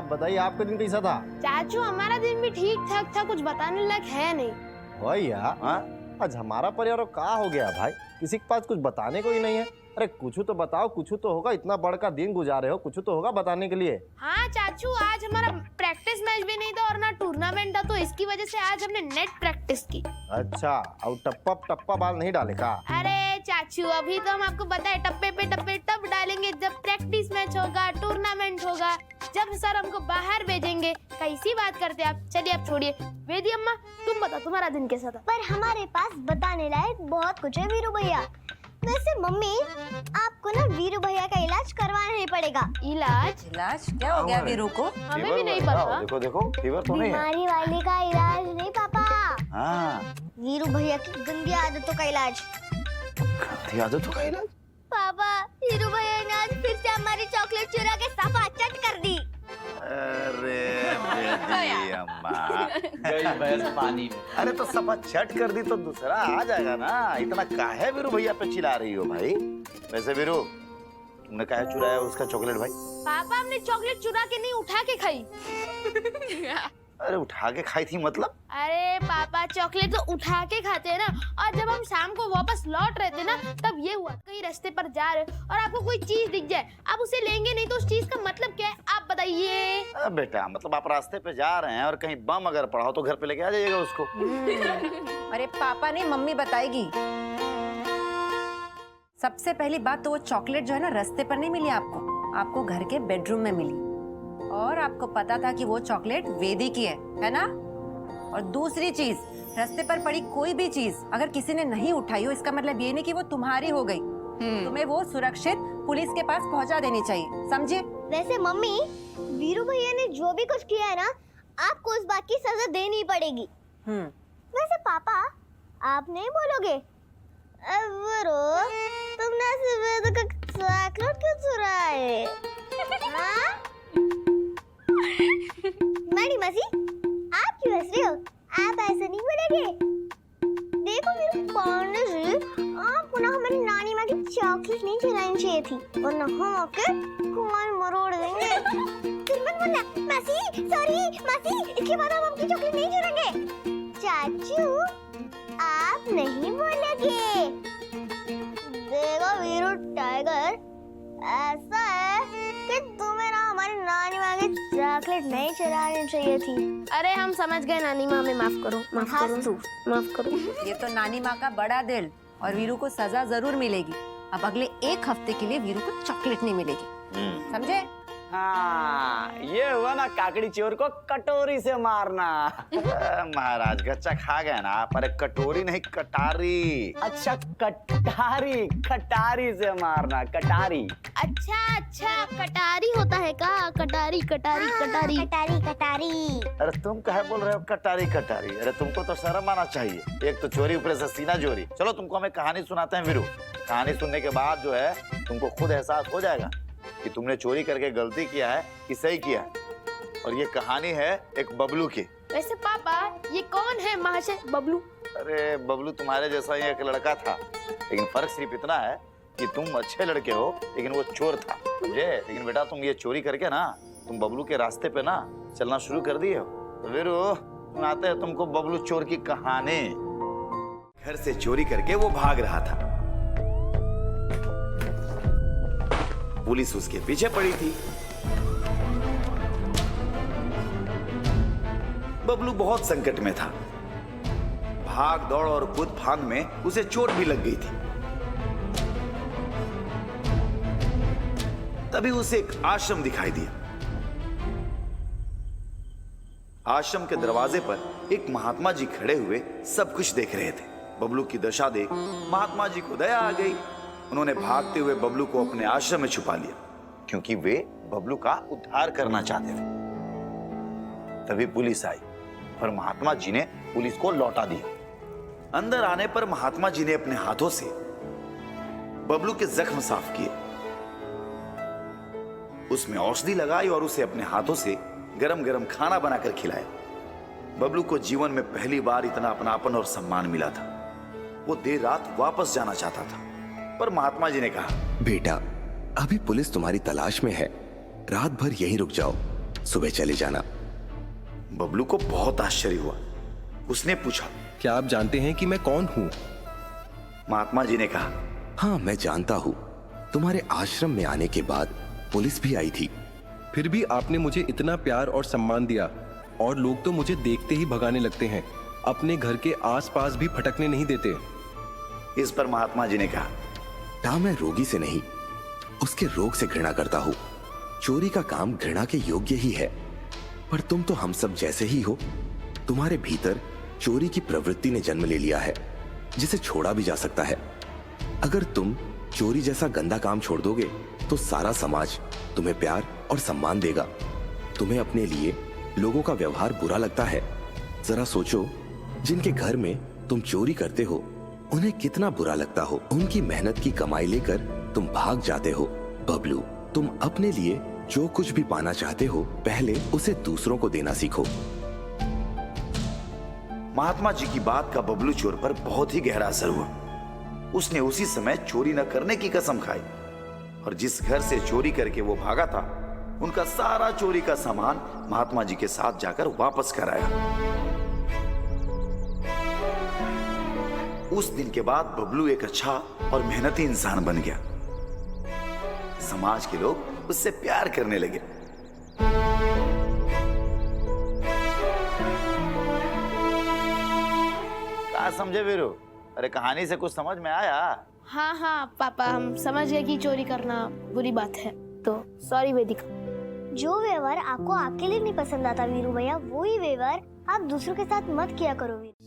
आप बताइए आपका दिन कैसा था? चाचू हमारा दिन भी ठीक ठाक था, कुछ बताने लायक है नहीं। भैया आज हमारा परिवार कहाँ हो गया भाई? किसी के पास कुछ बताने को ही नहीं है। अरे कुछ तो बताओ, कुछ तो होगा। इतना बड़का दिन गुजारे हो, कुछ तो होगा बताने के लिए। हाँ चाचू, आज हमारा प्रैक्टिस मैच भी नहीं था और ना टूर्नामेंट था, तो इसकी वजह से आज हमने नेट प्रैक्टिस की। अच्छा, और टप्पा बाल नहीं डाले का? अरे चाचू अभी तो हम आपको बताए टप्पे पे टप्पे तब डालेंगे जब प्रैक्टिस मैच होगा, टूर्नामेंट होगा, जब सर हमको बाहर भेजेंगे। कैसी बात करते आप? चलिए आप छोड़िए। वेदी अम्मा तुम बताओ तुम्हारा दिन कैसा था? पर हमारे पास बताने लायक बहुत कुछ है वीरू भैया। वैसे मम्मी, आपको ना वीरू भैया का इलाज करवाना ही पड़ेगा। इलाज? इलाज क्या हो गया वीरू को? हमें भी नहीं पता। देखो देखो, फीवर तो नहीं है। बीमारी वाले का इलाज नहीं पापा, हाँ, वीरू भैया की गंदी आदतों का इलाज। गंदी आदतों का इलाज? पापा, वीरू भैया ने आज फिर से हमारी चॉकलेट चुरा के सफा चट कर दी। अरे बेटी अम्मा, गई भैंस पानी में। अरे तो सफा छट कर दी तो दूसरा आ जाएगा ना। इतना काहे वीरू भैया पे चिल्ला रही हो भाई? वैसे वीरू, तुमने काहे चुराया उसका चॉकलेट भाई? पापा हमने चॉकलेट चुरा के नहीं, उठा के खाई। अरे उठा के खाई थी मतलब? अरे पापा चॉकलेट तो उठा के खाते हैं ना, और जब हम शाम को वापस लौट रहे थे ना, तब ये हुआ कहीं रास्ते पर जा रहे और आपको कोई चीज दिख जाए, आप उसे लेंगे नहीं तो उस चीज का मतलब क्या है आप बताइए? बेटा मतलब आप रास्ते पे जा रहे हैं और कहीं बम अगर पड़ा हो तो घर पे लेके आ जाइएगा उसको। अरे पापा ने मम्मी बताएगी। सबसे पहली बात तो वो चॉकलेट जो है ना रास्ते पर नहीं मिली आपको घर के बेडरूम में मिली, और आपको पता था कि वो चॉकलेट वेदी की है ना? और दूसरी चीज, रास्ते पर पड़ी कोई भी चीज अगर किसी ने नहीं उठाई हो, इसका मतलब ये नहीं कि वो तुम्हारी हो गई। तुम्हें वो सुरक्षित पुलिस के पास पहुंचा देनी चाहिए, समझे? वैसे मम्मी, वीरू भैया ने जो भी कुछ किया है ना, आपको उस बात की सजा देनी पड़ेगी। वैसे पापा, आप नहीं बोलोगे? वीरू, तुमने ऐसे वेद का चॉकलेट क्यों चुराए? हाँ? मैडी मासी, आप क्यों हंस रहे हो? आप ऐसे नहीं बोलेंगे। देखो मेरे पांडे जी, आपको ना हमारी नानी माँ की चॉकलेट नहीं खिलानी चाहिए थी, वरना हम आपके कुमार मरोड़ देंगे। फिर मत बोलना मासी, सॉरी मासी, इसके बाद हम आपकी चॉकलेट नहीं चुराएंगे। चाचू, आप नहीं बोलेंगे। देखो वीरू टाइगर, ऐसा है कि तुम्हें ना हमारी नानी माँ की चॉकलेट नहीं चुरानी चाहिए थी। अरे हम समझ गए नानी माँ, हमें माफ करो, माफ करो, माफ करो। ये तो नानी माँ का बड़ा दिल, और वीरू को सजा जरूर मिलेगी। अब अगले 1 हफ्ते के लिए वीरू को चॉकलेट नहीं मिलेगी, समझे? हाँ, ये हुआ ना काकड़ी चोर को कटोरी से मारना। महाराज गच्चा खा गए ना, पर कटोरी नहीं कटारी। अच्छा कटारी, खटारी से मारना, कटारी। अच्छा कटारी होता है का? कटारी कटारी कटारी कटारी कटारी। अरे तुम कहे बोल रहे हो कटारी कटारी? अरे तुमको तो शर्म आना चाहिए। एक तो चोरी, ऊपर से सीना चोरी। चलो तुमको हमें कहानी सुनाते हैं वीरू। कहानी सुनने के बाद जो है तुमको खुद एहसास हो जाएगा कि तुमने चोरी करके गलती किया है कि सही किया है। और ये कहानी है एक बबलू की। वैसे पापा ये कौन है महाशय बबलू? अरे बबलू तुम्हारे जैसा ही एक लड़का था, लेकिन फर्क सिर्फ इतना है कि तुम अच्छे लड़के हो लेकिन वो चोर था, समझे? लेकिन बेटा तुम ये चोरी करके ना, तुम बबलू के रास्ते पे ना चलना शुरू कर दिए हो। तो वीरू, सुनाते हैं तुमको बबलू चोर की कहानी। घर से चोरी करके वो भाग रहा था। पुलिस उसके पीछे पड़ी थी। बबलू बहुत संकट में था। भाग दौड़ और कूद फांद में उसे चोट भी लग गई थी। तभी उसे एक आश्रम दिखाई दिया। आश्रम के दरवाजे पर एक महात्मा जी खड़े हुए सब कुछ देख रहे थे। बबलू की दशा देख महात्मा जी को दया आ गई। उन्होंने भागते हुए बबलू को अपने आश्रम में छुपा लिया, क्योंकि वे बबलू का उद्धार करना चाहते थे। तभी पुलिस आई, पर महात्मा जी ने पुलिस को लौटा दिया। अंदर आने पर महात्मा जी ने अपने हाथों से बबलू के जख्म साफ किए, उसमें औषधि लगाई और उसे अपने हाथों से गरम गरम खाना बनाकर खिलाया। बबलू को जीवन में पहली बार इतना अपनापन और सम्मान मिला था। वो देर रात वापस जाना चाहता था, पर महात्मा जी ने कहा, बेटा अभी पुलिस तुम्हारी तलाश में है, रात भर यहीं रुक जाओ, सुबह चले जाना। बबलू को बहुत आश्चर्य हुआ। उसने पूछा, क्या आप जानते हैं कि मैं कौन हूँ? महात्मा जी ने कहा, हाँ, मैं जानता हूँ। तुम्हारे आश्रम में आने के बाद पुलिस भी आई थी। फिर भी आपने मुझे इतना प्यार और सम्मान दिया, और लोग तो मुझे देखते ही भगाने लगते हैं, अपने घर के आसपास भी फटकने नहीं देते। इस पर महात्मा जी ने कहा, ता मैं रोगी से नहीं, उसके रोग से घृणा करता हूँ। चोरी का काम घृणा के योग्य ही है, पर तुम तो हम सब जैसे ही हो। तुम्हारे भीतर चोरी की प्रवृत्ति ने जन्म ले लिया है, जिसे छोड़ा भी जा सकता है। अगर तुम चोरी जैसा गंदा काम छोड़ दोगे तो सारा समाज तुम्हें प्यार और सम्मान देगा। तुम्हें अपने लिए लोगों का व्यवहार बुरा लगता है। जरा सोचो, जिनके घर में तुम चोरी करते हो उन्हें कितना बुरा लगता हो। उनकी मेहनत की कमाई लेकर तुम भाग जाते हो। बबलू, तुम अपने लिए जो कुछ भी पाना चाहते हो, पहले उसे दूसरों को देना सीखो। महात्मा जी की बात का बबलू चोर पर बहुत ही गहरा असर हुआ। उसने उसी समय चोरी न करने की कसम खाई, और जिस घर से चोरी करके वो भागा था, उनका सारा चोरी का सामान महात्मा जी के साथ जाकर वापस कराया। उस दिन के बाद बबलू एक अच्छा और मेहनती इंसान बन गया। समाज के लोग उससे प्यार करने लगे। क्या समझे वीरू? अरे कहानी से कुछ समझ में आया? हाँ हाँ पापा, हम समझ गए कि चोरी करना बुरी बात है, तो सॉरी वेदिका। जो व्यवहार आपको आपके लिए नहीं पसंद आता वीरू भैया, वही व्यवहार आप दूसरों के साथ मत किया करो वीरू।